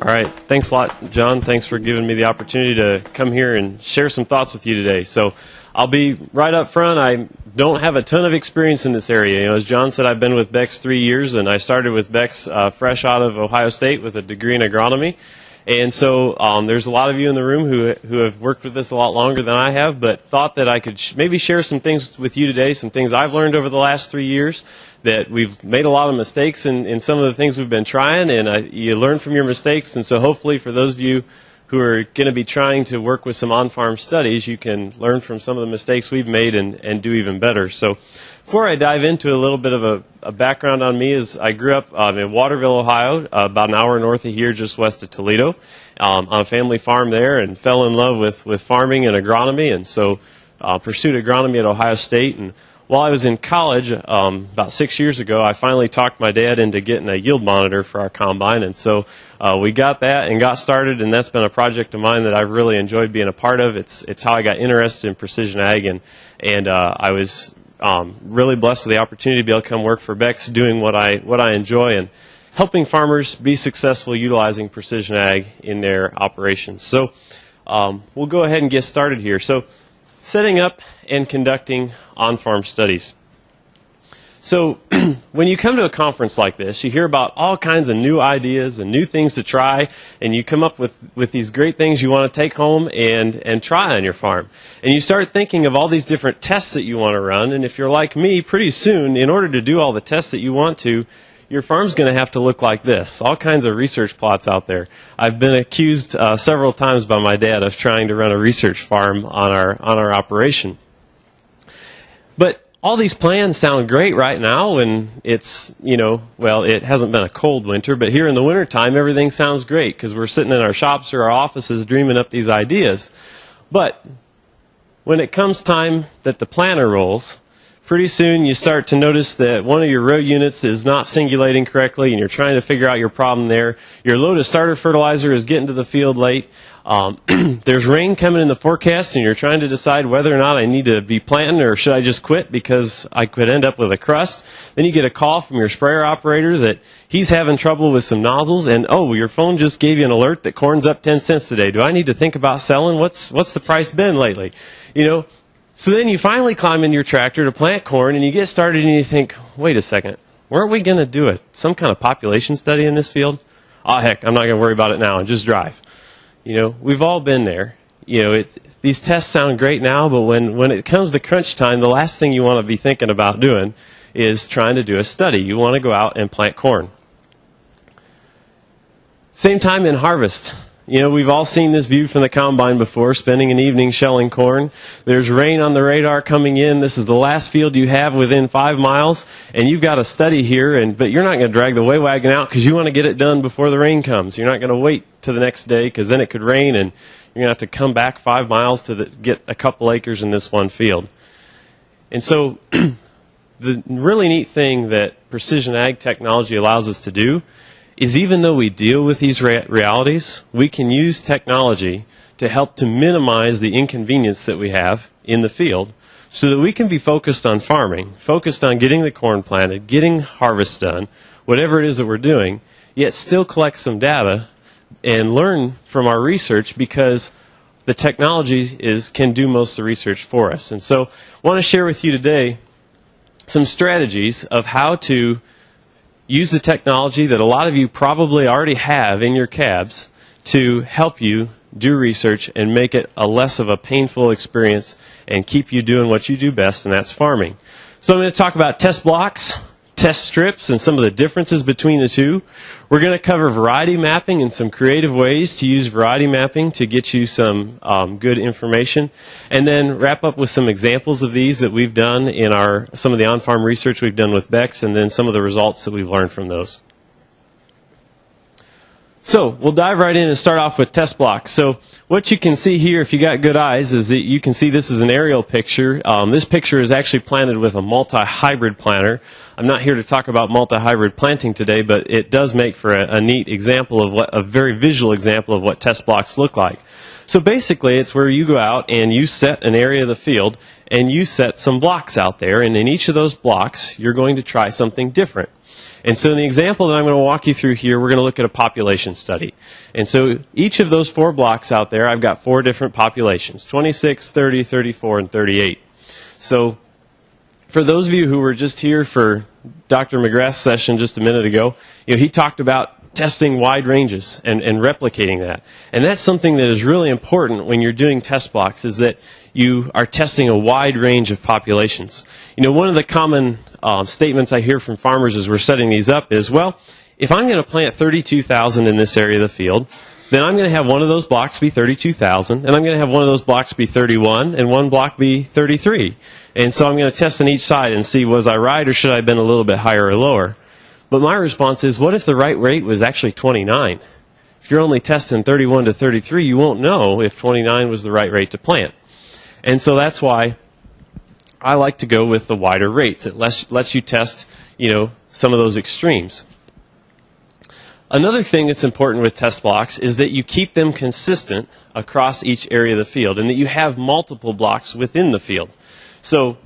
All right. Thanks a lot, John. Thanks for giving me the opportunity to come here and share some thoughts with you today. So I'll be right up front. I don't have a ton of experience in this area. You know, as John said, I've been with Beck's 3 years, and I started with Beck's fresh out of Ohio State with a degree in agronomy. And so there's a lot of you in the room who have worked with this a lot longer than I have, but thought that I could maybe share some things with you today, some things I've learned over the last 3 years, that we've made a lot of mistakes in some of the things we've been trying, and you learn from your mistakes. And so hopefully for those of you who are going to be trying to work with some on-farm studies, you can learn from some of the mistakes we've made and do even better. So before I dive into a little bit of a background on me, is I grew up in Waterville, Ohio, about an hour north of here, just west of Toledo, on a family farm there, and fell in love with farming and agronomy, and so pursued agronomy at Ohio State. And while I was in college, about 6 years ago, I finally talked my dad into getting a yield monitor for our combine, and so we got that and got started, and that's been a project of mine that I've really enjoyed being a part of. It's how I got interested in precision ag, and I was really blessed with the opportunity to be able to come work for Beck's, doing what I enjoy and helping farmers be successful utilizing precision ag in their operations. So we'll go ahead and get started here. So setting up and conducting on-farm studies. So when you come to a conference like this, you hear about all kinds of new ideas and new things to try, and you come up with these great things you want to take home and try on your farm. And you start thinking of all these different tests that you want to run, and if you're like me, pretty soon, in order to do all the tests that you want to, your farm's going to have to look like this. All kinds of research plots out there. I've been accused several times by my dad of trying to run a research farm on our operation. But all these plans sound great right now, and it's, well, it hasn't been a cold winter, but here in the wintertime, everything sounds great because we're sitting in our shops or our offices dreaming up these ideas. But when it comes time that the planter rolls, pretty soon you start to notice that one of your row units is not singulating correctly, and you're trying to figure out your problem there. Your load of starter fertilizer is getting to the field late. There's rain coming in the forecast, and you're trying to decide whether or not I need to be planting or should I just quit because I could end up with a crust. Then you get a call from your sprayer operator that he's having trouble with some nozzles, and oh, your phone just gave you an alert that corn's up 10 cents today. Do I need to think about selling? What's the price been lately? So then you finally climb in your tractor to plant corn, and you get started and you think, wait a second, weren't we going to do some kind of population study in this field? Oh, heck, I'm not going to worry about it now and just drive. We've all been there. These tests sound great now, but when it comes to crunch time, the last thing you want to be thinking about doing is trying to do a study. You want to go out and plant corn. Same time in harvest. We've all seen this view from the combine before, spending an evening shelling corn. There's rain on the radar coming in. This is the last field you have within 5 miles, and you've got a study here, but you're not going to drag the way wagon out because you want to get it done before the rain comes. You're not going to wait to the next day because then it could rain, and you're going to have to come back 5 miles to get a couple acres in this one field. And so the really neat thing that precision ag technology allows us to do is even though we deal with these realities, we can use technology to help to minimize the inconvenience that we have in the field so that we can be focused on farming, focused on getting the corn planted, getting harvest done, whatever it is that we're doing, yet still collect some data and learn from our research because the technology can do most of the research for us. And so I want to share with you today some strategies of how to use the technology that a lot of you probably already have in your cabs to help you do research and make it less of a painful experience and keep you doing what you do best, and that's farming. So I'm going to talk about test blocks, test strips, and some of the differences between the two. We're going to cover variety mapping and some creative ways to use variety mapping to get you some good information, and then wrap up with some examples of these that we've done in some of the on-farm research we've done with Beck's, and then some of the results that we've learned from those. So we'll dive right in and start off with test blocks. So what you can see here, if you got good eyes, is that you can see this is an aerial picture. This picture is actually planted with a multi-hybrid planter. I'm not here to talk about multi-hybrid planting today, but it does make for a neat example of a very visual example of what test blocks look like. So basically, it's where you go out and you set an area of the field and you set some blocks out there, and in each of those blocks, you're going to try something different. And so in the example that I'm going to walk you through here, we're going to look at a population study. And so each of those 4 blocks out there, I've got 4 different populations, 26, 30, 34, and 38. So for those of you who were just here for Dr. McGrath's session just a minute ago, he talked about testing wide ranges and replicating that. And that's something that is really important when you're doing test blocks, is that you are testing a wide range of populations. One of the common statements I hear from farmers as we're setting these up is, well, if I'm going to plant 32,000 in this area of the field, then I'm going to have one of those blocks be 32,000, and I'm going to have one of those blocks be 31, and one block be 33. And so I'm going to test on each side and see, was I right, or should I have been a little bit higher or lower? But my response is, what if the right rate was actually 29? If you're only testing 31 to 33, you won't know if 29 was the right rate to plant. And so that's why I like to go with the wider rates. It lets you test, some of those extremes. Another thing that's important with test blocks is that you keep them consistent across each area of the field, and that you have multiple blocks within the field. So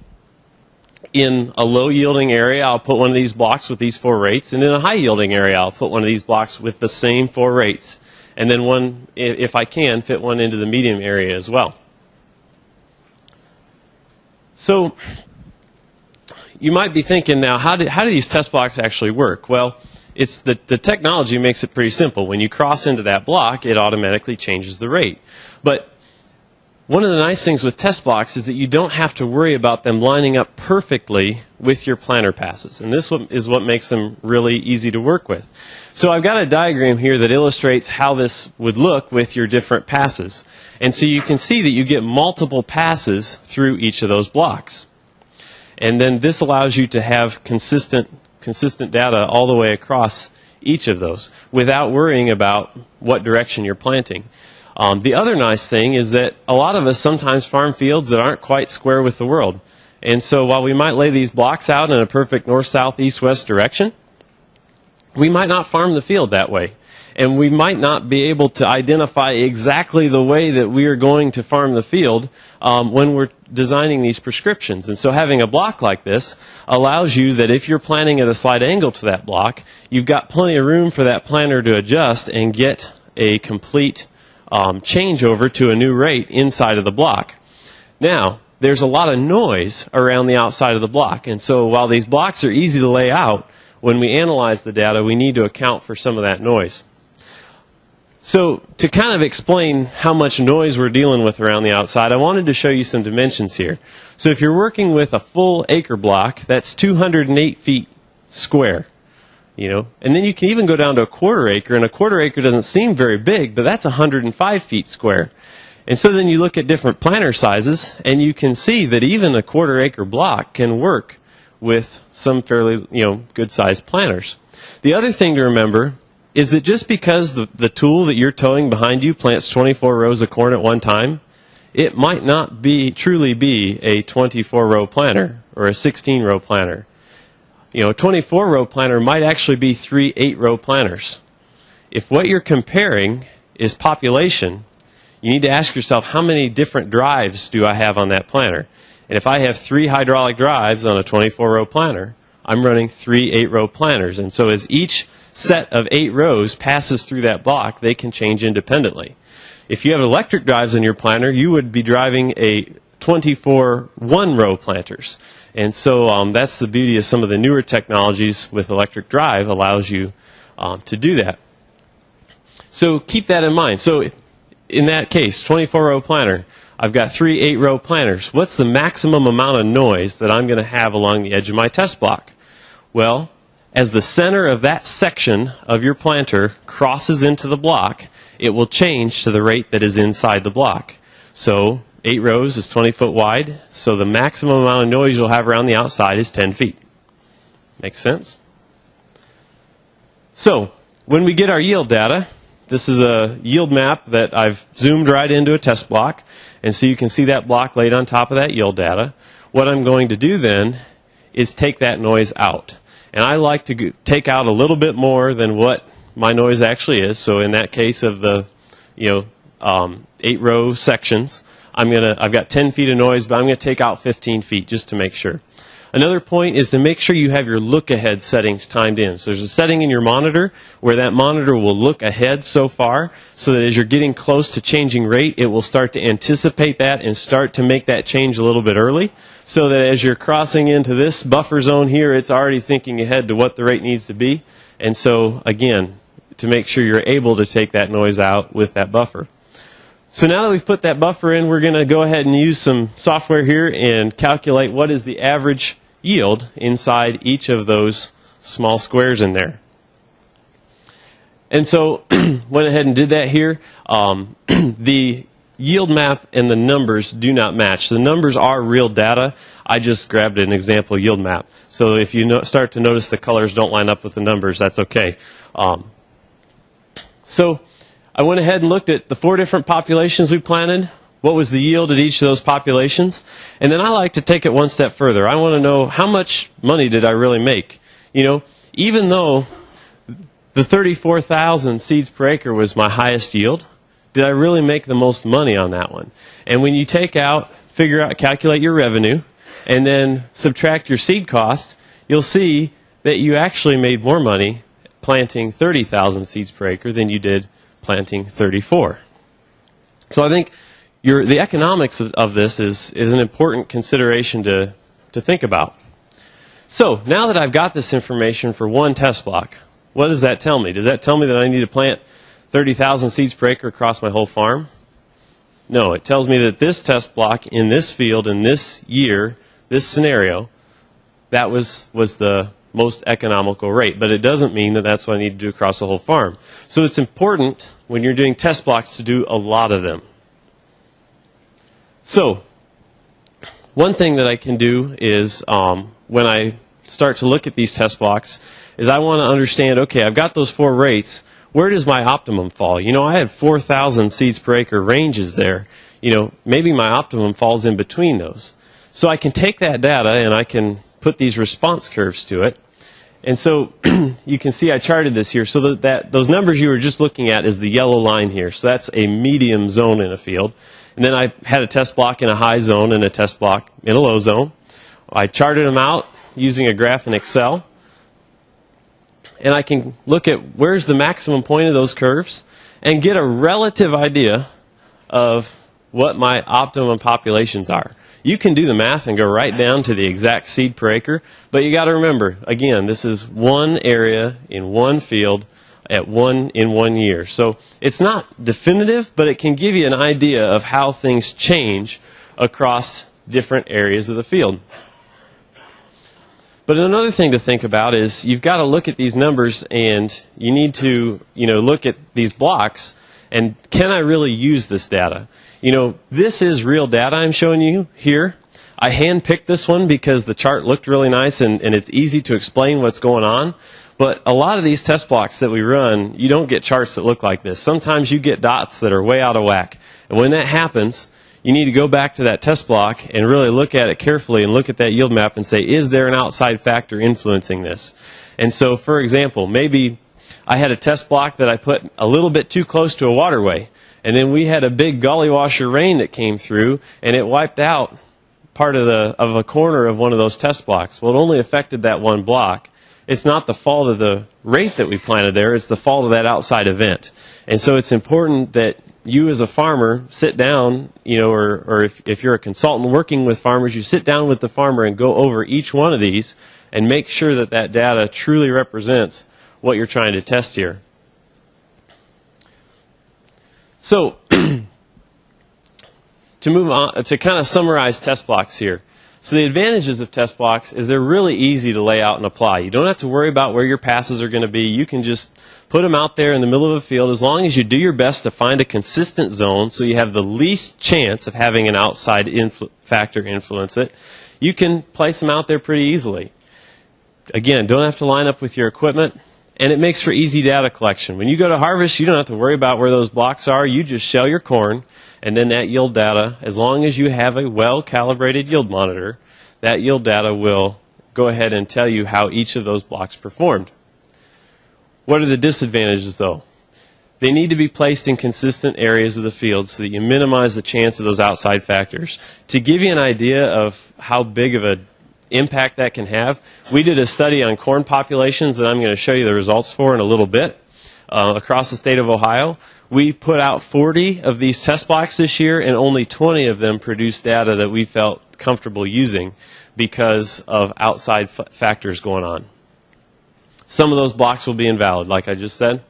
in a low-yielding area, I'll put one of these blocks with these 4 rates, and in a high-yielding area, I'll put one of these blocks with the same 4 rates, and then one, if I can, fit one into the medium area as well. So you might be thinking now, how do these test blocks actually work? Well, it's the technology makes it pretty simple. When you cross into that block, it automatically changes the rate. But one of the nice things with test blocks is that you don't have to worry about them lining up perfectly with your planter passes. And this is what makes them really easy to work with. So I've got a diagram here that illustrates how this would look with your different passes. And so you can see that you get multiple passes through each of those blocks. And then this allows you to have consistent data all the way across each of those without worrying about what direction you're planting. The other nice thing is that a lot of us sometimes farm fields that aren't quite square with the world. And so while we might lay these blocks out in a perfect north, south, east, west direction, we might not farm the field that way. And we might not be able to identify exactly the way that we are going to farm the field when we're designing these prescriptions. And so having a block like this allows you that if you're planting at a slight angle to that block, you've got plenty of room for that planter to adjust and get a complete changeover to a new rate inside of the block. Now, there's a lot of noise around the outside of the block. And so while these blocks are easy to lay out, when we analyze the data, we need to account for some of that noise. So to kind of explain how much noise we're dealing with around the outside, I wanted to show you some dimensions here. So if you're working with a full acre block, that's 208 feet square. And then you can even go down to a quarter acre, and a quarter acre doesn't seem very big, but that's 105 feet square. And so then you look at different planter sizes, and you can see that even a quarter acre block can work with some fairly, good-sized planters. The other thing to remember is that just because the tool that you're towing behind you plants 24 rows of corn at one time, it might not truly be a 24-row planter or a 16-row planter. A 24-row planter might actually be 3 8-row planters. If what you're comparing is population, you need to ask yourself, how many different drives do I have on that planter? And if I have 3 hydraulic drives on a 24-row planter, I'm running 3 8-row planters. And so as each set of 8 rows passes through that block, they can change independently. If you have electric drives in your planter, you would be driving a 24 one-row planters. And so that's the beauty of some of the newer technologies with electric drive, allows you to do that. So keep that in mind. So in that case, 24-row planter, I've got 3 8-row planters. What's the maximum amount of noise that I'm going to have along the edge of my test block? Well, as the center of that section of your planter crosses into the block, it will change to the rate that is inside the block. So 8 rows is 20 foot wide, so the maximum amount of noise you'll have around the outside is 10 feet. Makes sense? So when we get our yield data, this is a yield map that I've zoomed right into a test block, and so you can see that block laid on top of that yield data. What I'm going to do then is take that noise out. And I like to take out a little bit more than what my noise actually is. So in that case of the 8-row sections, I've got 10 feet of noise, but I'm going to take out 15 feet just to make sure. Another point is to make sure you have your look-ahead settings timed in. So there's a setting in your monitor where that monitor will look ahead so far, so that as you're getting close to changing rate, it will start to anticipate that and start to make that change a little bit early, so that as you're crossing into this buffer zone here, it's already thinking ahead to what the rate needs to be. And so, again, to make sure you're able to take that noise out with that buffer. So now that we've put that buffer in, we're going to go ahead and use some software here and calculate what is the average yield inside each of those small squares in there. And so went ahead and did that here. The yield map and the numbers do not match. The numbers are real data. I just grabbed an example yield map. So if you start to notice the colors don't line up with the numbers, that's okay. So I went ahead and looked at the 4 different populations we planted. What was the yield at each of those populations? And then I like to take it one step further. I want to know, how much money did I really make? You know, even though the 34,000 seeds per acre was my highest yield, did I really make the most money on that one? And when you take out, figure out, calculate your revenue, and then subtract your seed cost, you'll see that you actually made more money planting 30,000 seeds per acre than you did planting 34. So I think the economics of this is an important consideration to think about. So now that I've got this information for one test block, what does that tell me? Does that tell me that I need to plant 30,000 seeds per acre across my whole farm? No, it tells me that this test block in this field, in this year, this scenario, that was the most economical rate. But it doesn't mean that that's what I need to do across the whole farm. So it's important when you're doing test blocks to do a lot of them. So one thing that I can do is when I start to look at these test blocks is I want to understand, okay, I've got those 4 rates. Where does my optimum fall? You know, I have 4,000 seeds per acre ranges there. You know, maybe my optimum falls in between those. So I can take that data and I can put these response curves to it. And so you can see I charted this here. So those numbers you were just looking at is the yellow line here. So that's a medium zone in a field. And then I had a test block in a high zone and a test block in a low zone. I charted them out using a graph in Excel. And I can look at where's the maximum point of those curves and get a relative idea of what my optimum populations are. You can do the math and go right down to the exact seed per acre, but you got to remember, again, this is one area in one field in 1 year. So it's not definitive, but it can give you an idea of how things change across different areas of the field. But another thing to think about is you've got to look at these numbers and you need to, look at these blocks and can I really use this data? You know, this is real data I'm showing you here. I hand-picked this one because the chart looked really nice and it's easy to explain what's going on. But a lot of these test blocks that we run, you don't get charts that look like this. Sometimes you get dots that are way out of whack. And when that happens, you need to go back to that test block and really look at it carefully and look at that yield map and say, is there an outside factor influencing this? And so, for example, maybe I had a test block that I put a little bit too close to a waterway. And then we had a big gully washer rain that came through, and it wiped out part of a corner of one of those test blocks. Well, it only affected that one block. It's not the fault of the rate that we planted there. It's the fault of that outside event. And so it's important that you as a farmer sit down, or if you're a consultant working with farmers, you sit down with the farmer and go over each one of these and make sure that that data truly represents what you're trying to test here. So, to move on, to kind of summarize test blocks here. So the advantages of test blocks is they're really easy to lay out and apply. You don't have to worry about where your passes are going to be. You can just put them out there in the middle of a field as long as you do your best to find a consistent zone so you have the least chance of having an outside factor influence it. You can place them out there pretty easily. Again, don't have to line up with your equipment. And it makes for easy data collection. When you go to harvest, you don't have to worry about where those blocks are. You just shell your corn, and then that yield data, as long as you have a well-calibrated yield monitor, that yield data will go ahead and tell you how each of those blocks performed. What are the disadvantages, though? They need to be placed in consistent areas of the field so that you minimize the chance of those outside factors. To give you an idea of how big of a impact that can have. We did a study on corn populations that I'm going to show you the results for in a little bit across the state of Ohio. We put out 40 of these test blocks this year, and only 20 of them produced data that we felt comfortable using because of outside factors going on. Some of those blocks will be invalid, like I just said.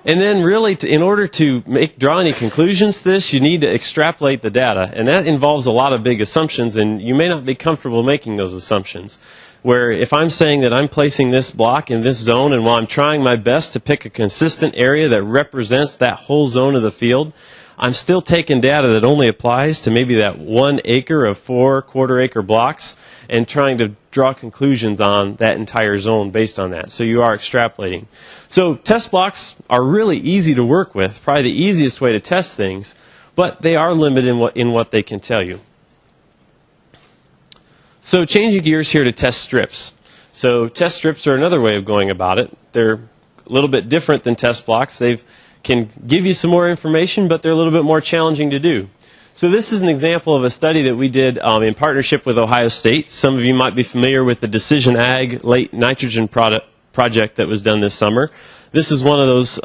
And then really, in order to draw any conclusions to this, you need to extrapolate the data. And that involves a lot of big assumptions, and you may not be comfortable making those assumptions. Where if I'm saying that I'm placing this block in this zone, and while I'm trying my best to pick a consistent area that represents that whole zone of the field, I'm still taking data that only applies to maybe that 1 acre of 4 quarter-acre blocks and trying to draw conclusions on that entire zone based on that. So you are extrapolating. So test blocks are really easy to work with, probably the easiest way to test things, but they are limited in what they can tell you. So changing gears here to test strips. So test strips are another way of going about it. They're a little bit different than test blocks. They can give you some more information, but they're a little bit more challenging to do. So this is an example of a study that we did in partnership with Ohio State. Some of you might be familiar with the Decision Ag late nitrogen project that was done this summer. This is one of those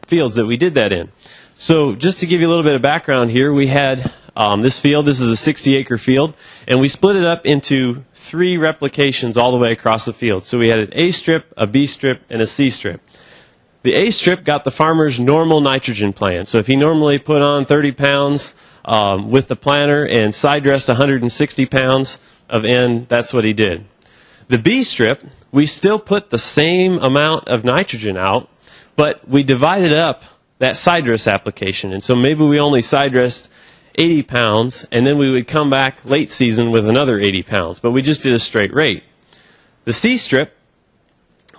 fields that we did that in. So just to give you a little bit of background here, we had this field. This is a 60-acre field, and we split it up into 3 replications all the way across the field. So we had an A strip, a B strip, and a C strip. The A strip got the farmer's normal nitrogen plan. So if he normally put on 30 pounds with the planter and side dressed 160 pounds of N, that's what he did. The B strip, we still put the same amount of nitrogen out, but we divided up that side dress application. And so maybe we only side dressed 80 pounds, and then we would come back late season with another 80 pounds. But we just did a straight rate. The C strip,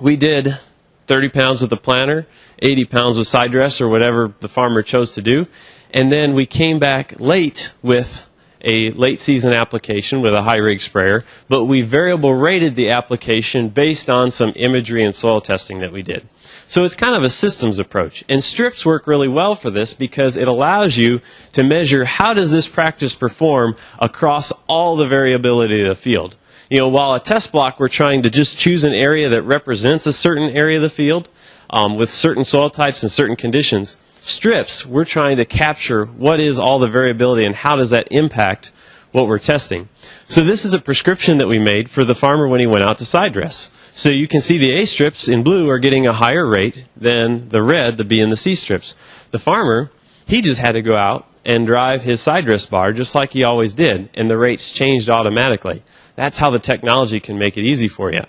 we did 30 pounds with the planter, 80 pounds with side dress, or whatever the farmer chose to do. And then we came back late with a late season application with a high rig sprayer, but we variable rated the application based on some imagery and soil testing that we did. So it's kind of a systems approach. And strips work really well for this because it allows you to measure how does this practice perform across all the variability of the field. You know, while a test block we're trying to just choose an area that represents a certain area of the field with certain soil types and certain conditions, strips, we're trying to capture what is all the variability and how does that impact what we're testing. So this is a prescription that we made for the farmer when he went out to side dress. So you can see the A strips in blue are getting a higher rate than the red, the B and the C strips. The farmer, he just had to go out and drive his side dress bar just like he always did, and the rates changed automatically. That's how the technology can make it easy for you.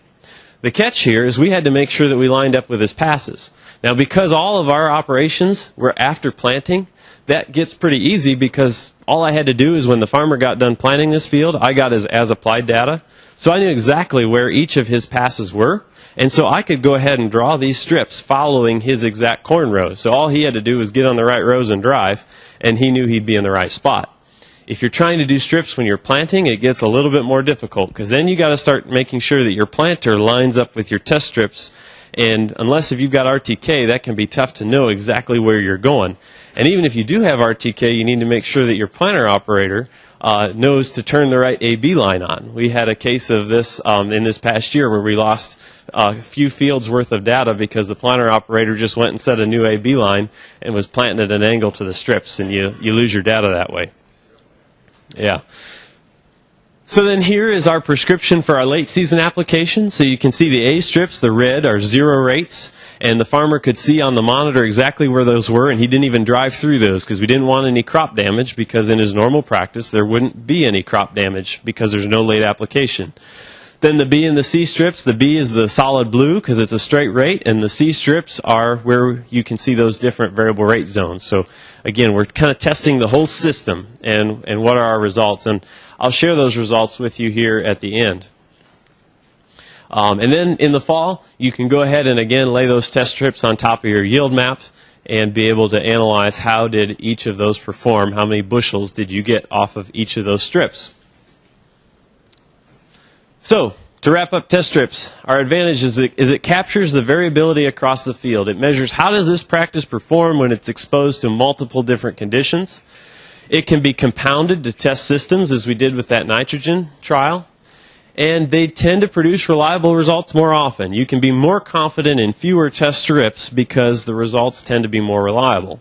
The catch here is we had to make sure that we lined up with his passes. Now, because all of our operations were after planting, that gets pretty easy because all I had to do is when the farmer got done planting this field, I got his as-applied data. So I knew exactly where each of his passes were, and so I could go ahead and draw these strips following his exact corn rows. So all he had to do was get on the right rows and drive, and he knew he'd be in the right spot. If you're trying to do strips when you're planting, it gets a little bit more difficult because then you got to start making sure that your planter lines up with your test strips. And unless if you've got RTK, that can be tough to know exactly where you're going. And even if you do have RTK, you need to make sure that your planter operator knows to turn the right AB line on. We had a case of this in this past year where we lost a few fields worth of data because the planter operator just went and set a new AB line and was planting at an angle to the strips, and you lose your data that way. Yeah. So then here is our prescription for our late season application. So you can see the A strips, the red, are 0 rates, and the farmer could see on the monitor exactly where those were, and he didn't even drive through those because we didn't want any crop damage, because in his normal practice there wouldn't be any crop damage because there's no late application. Then the B and the C strips, the B is the solid blue because it's a straight rate, and the C strips are where you can see those different variable rate zones. So again, we're kind of testing the whole system and what are our results. And I'll share those results with you here at the end. And then in the fall, you can go ahead and again lay those test strips on top of your yield map and be able to analyze how did each of those perform, how many bushels did you get off of each of those strips. So, to wrap up test strips, our advantage is it captures the variability across the field. It measures how does this practice perform when it's exposed to multiple different conditions. It can be compounded to test systems, as we did with that nitrogen trial. and they tend to produce reliable results more often. You can be more confident in fewer test strips because the results tend to be more reliable.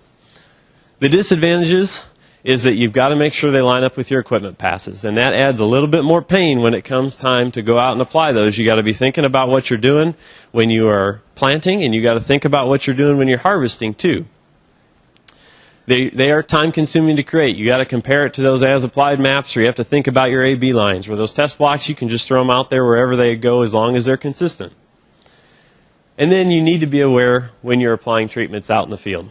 The disadvantages is that you've got to make sure they line up with your equipment passes, and that adds a little bit more pain when it comes time to go out and apply those. You got to be thinking about what you're doing when you are planting, and you got to think about what you're doing when you're harvesting too. They are time consuming to create. You got to compare it to those as applied maps, or you have to think about your A/B lines. Where those test blocks, you can just throw them out there wherever they go as long as they're consistent. And then you need to be aware when you're applying treatments out in the field.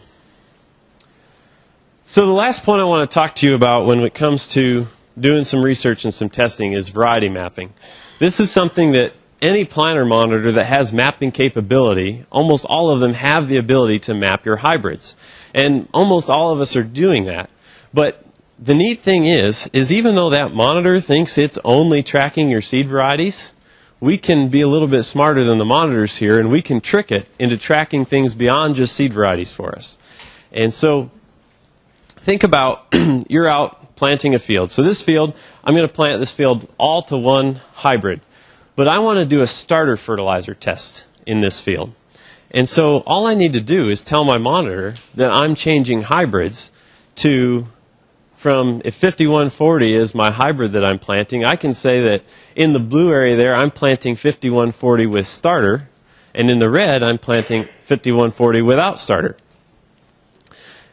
So the last point I want to talk to you about when it comes to doing some research and some testing is variety mapping. This is something that any planter monitor that has mapping capability, almost all of them have the ability to map your hybrids. And almost all of us are doing that. But the neat thing is even though that monitor thinks it's only tracking your seed varieties, we can be a little bit smarter than the monitors here, and we can trick it into tracking things beyond just seed varieties for us. And so think about you're out planting a field. So this field, I'm going to plant this field all to one hybrid. But I want to do a starter fertilizer test in this field. And so all I need to do is tell my monitor that I'm changing hybrids to, from if 5140 is my hybrid that I'm planting, I can say that in the blue area there I'm planting 5140 with starter, and in the red I'm planting 5140 without starter.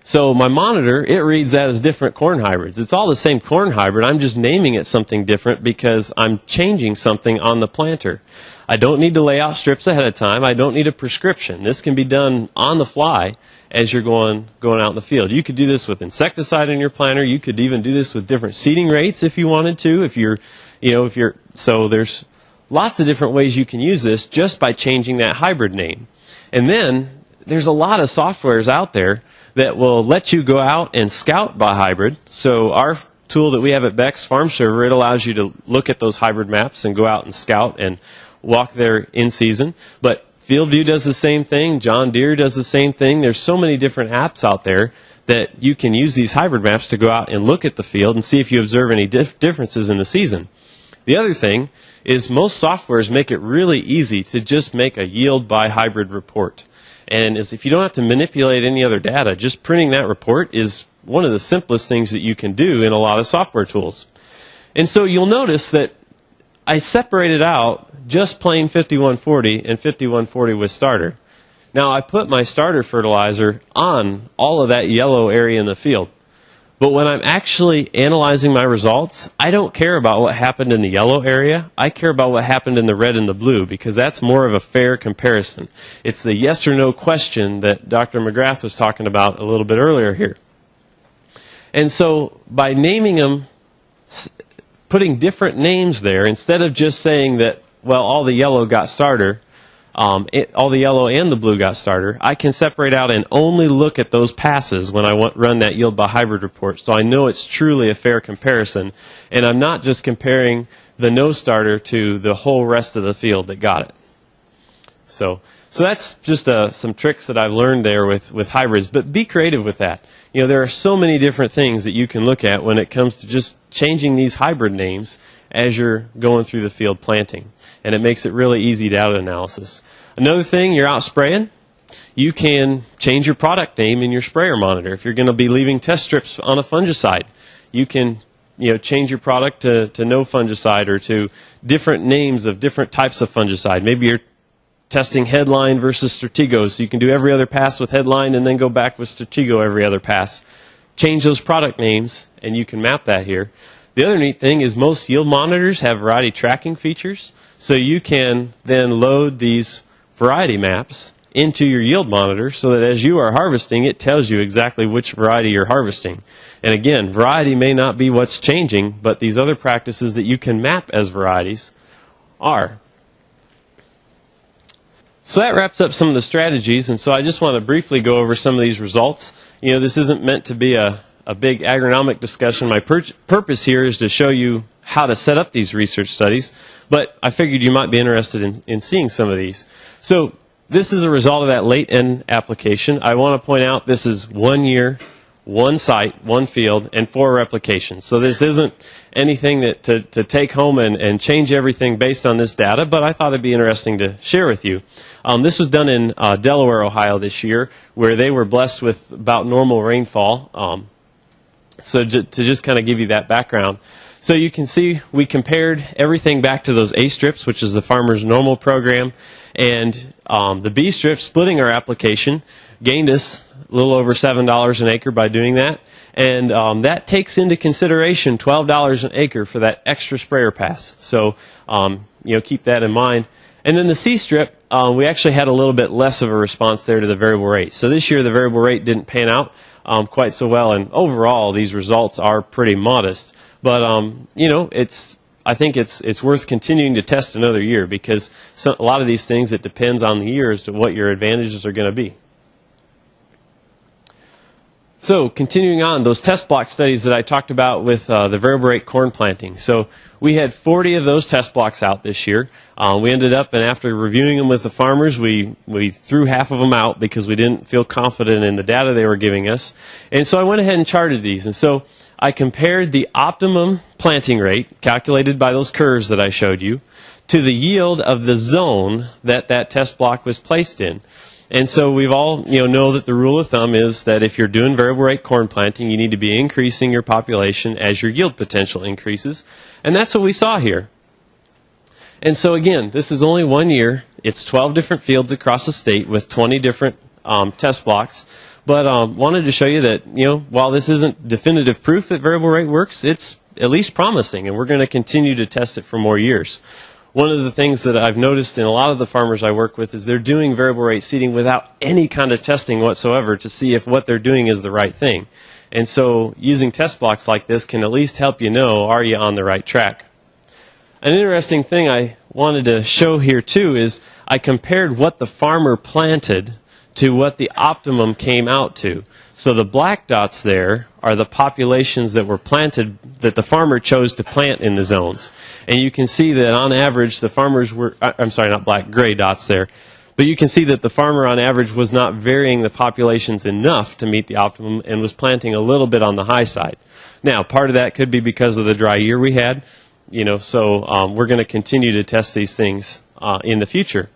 So my monitor, it reads that as different corn hybrids. It's all the same corn hybrid. I'm just naming it something different because I'm changing something on the planter. I don't need to lay out strips ahead of time. I don't need a prescription. This can be done on the fly as you're going out in the field. You could do this with insecticide in your planter. You could even do this with different seeding rates if you wanted to. So there's lots of different ways you can use this just by changing that hybrid name. And then there's a lot of softwares out there that will let you go out and scout by hybrid. So our tool that we have at Beck's Farm Server, it allows you to look at those hybrid maps and go out and scout and walk there in season. But FieldView does the same thing. John Deere does the same thing. There's so many different apps out there that you can use these hybrid maps to go out and look at the field and see if you observe any differences in the season. The other thing is most softwares make it really easy to just make a yield by hybrid report. And if you don't have to manipulate any other data, just printing that report is one of the simplest things that you can do in a lot of software tools. And so you'll notice that I separated out just plain 5140 and 5140 with starter. Now I put my starter fertilizer on all of that yellow area in the field. But when I'm actually analyzing my results, I don't care about what happened in the yellow area. I care about what happened in the red and the blue because that's more of a fair comparison. It's the yes or no question that Dr. McGrath was talking about a little bit earlier here. And so by naming them, putting different names there, instead of just saying that, well, all the yellow got starter, all the yellow and the blue got starter, I can separate out and only look at those passes when I run that yield by hybrid report. So I know it's truly a fair comparison, and I'm not just comparing the no starter to the whole rest of the field that got it. So that's just some tricks that I've learned there with hybrids, but be creative with that. You know, there are so many different things that you can look at when it comes to just changing these hybrid names as you're going through the field planting. And it makes it really easy data analysis. Another thing, you're out spraying, you can change your product name in your sprayer monitor. If you're going to be leaving test strips on a fungicide, you can change your product to no fungicide or to different names of different types of fungicide. Maybe you're testing Headline versus Stratego, so you can do every other pass with Headline and then go back with Stratego every other pass. Change those product names, and you can map that here. The other neat thing is most yield monitors have variety tracking features, so you can then load these variety maps into your yield monitor so that as you are harvesting, it tells you exactly which variety you're harvesting. And again, variety may not be what's changing, but these other practices that you can map as varieties are. So that wraps up some of the strategies, and so I just want to briefly go over some of these results. You know, this isn't meant to be a big agronomic discussion. My purpose here is to show you how to set up these research studies, but I figured you might be interested in seeing some of these. So this is a result of that late end application. I want to point out this is 1 year one site, one field, and 4 replications. So this isn't anything that to take home and change everything based on this data, but I thought it'd be interesting to share with you. This was done in Delaware, Ohio this year, where they were blessed with about normal rainfall. So to just kind of give you that background. So you can see we compared everything back to those A strips, which is the farmer's normal program, and the B strip, splitting our application, gained us a little over $7 an acre by doing that. And that takes into consideration $12 an acre for that extra sprayer pass. So, keep that in mind. And then the C strip, we actually had a little bit less of a response there to the variable rate. So this year the variable rate didn't pan out quite so well, and overall these results are pretty modest. But, I think it's worth continuing to test another year, because a lot of these things, it depends on the year as to what your advantages are going to be. So continuing on, those test block studies that I talked about with the variable rate corn planting. So we had 40 of those test blocks out this year. We ended up, and after reviewing them with the farmers, we threw half of them out because we didn't feel confident in the data they were giving us. And so I went ahead and charted these. And so I compared the optimum planting rate, calculated by those curves that I showed you, to the yield of the zone that that test block was placed in. And so we've all know that the rule of thumb is that if you're doing variable rate corn planting, you need to be increasing your population as your yield potential increases. And that's what we saw here. And so again, this is only 1 year. It's 12 different fields across the state with 20 different test blocks. But wanted to show you that, while this isn't definitive proof that variable rate works, it's at least promising, and we're going to continue to test it for more years. One of the things that I've noticed in a lot of the farmers I work with is they're doing variable rate seeding without any kind of testing whatsoever to see if what they're doing is the right thing. And so using test blocks like this can at least help you know, are you on the right track? An interesting thing I wanted to show here too is I compared what the farmer planted to what the optimum came out to. So the black dots there are the populations that were planted, that the farmer chose to plant in the zones. And you can see that on average the farmers were, I'm sorry, not black, gray dots there. But you can see that the farmer on average was not varying the populations enough to meet the optimum and was planting a little bit on the high side. Now, part of that could be because of the dry year we had, so we're going to continue to test these things in the future.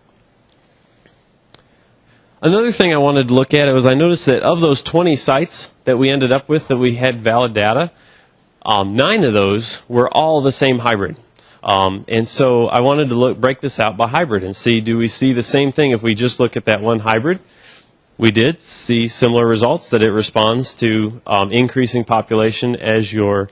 Another thing I wanted to look at was I noticed that of those 20 sites that we ended up with that we had valid data, 9 of those were all the same hybrid. And so I wanted to break this out by hybrid and see, do we see the same thing if we just look at that one hybrid? We did see similar results, that it responds to increasing population as your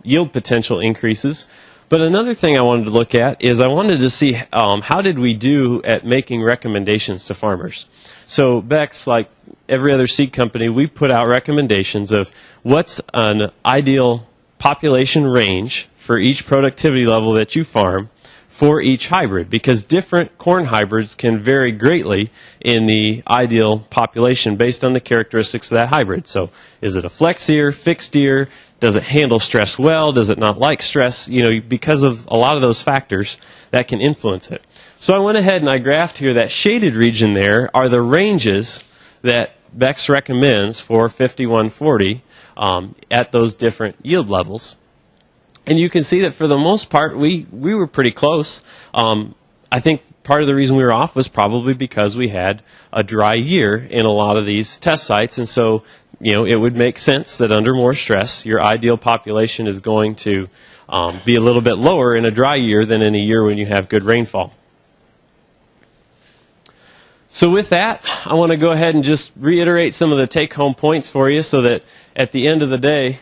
yield potential increases. But another thing I wanted to look at is I wanted to see how did we do at making recommendations to farmers. So Beck's, like every other seed company, we put out recommendations of what's an ideal population range for each productivity level that you farm for each hybrid, because different corn hybrids can vary greatly in the ideal population based on the characteristics of that hybrid. So is it a flex ear, fixed ear? Does it handle stress well? Does it not like stress? Because of a lot of those factors that can influence it. So I went ahead and I graphed here that shaded region there are the ranges that Beck's recommends for 5140 at those different yield levels. And you can see that for the most part, we were pretty close. I think part of the reason we were off was probably because we had a dry year in a lot of these test sites. And so, it would make sense that under more stress, your ideal population is going to be a little bit lower in a dry year than in a year when you have good rainfall. So with that, I want to go ahead and just reiterate some of the take-home points for you so that at the end of the day,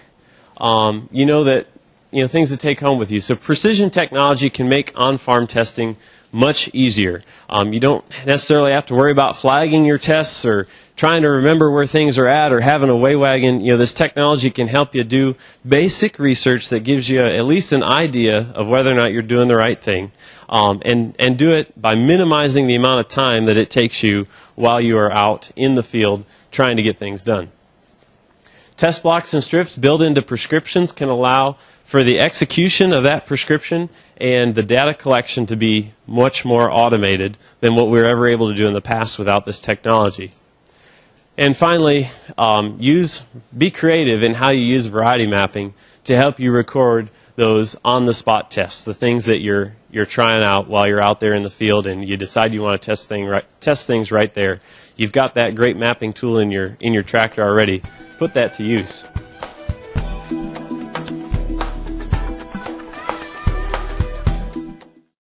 you know that things to take home with you. So precision technology can make on-farm testing much easier. You don't necessarily have to worry about flagging your tests or trying to remember where things are at or having a way wagon. This technology can help you do basic research that gives you at least an idea of whether or not you're doing the right thing, and do it by minimizing the amount of time that it takes you while you are out in the field trying to get things done. Test blocks and strips built into prescriptions can allow for the execution of that prescription and the data collection to be much more automated than what we were ever able to do in the past without this technology. And finally, be creative in how you use variety mapping to help you record those on-the-spot tests, the things that you're trying out while you're out there in the field and you decide you want to test things right there. You've got that great mapping tool in your tractor already. Put that to use.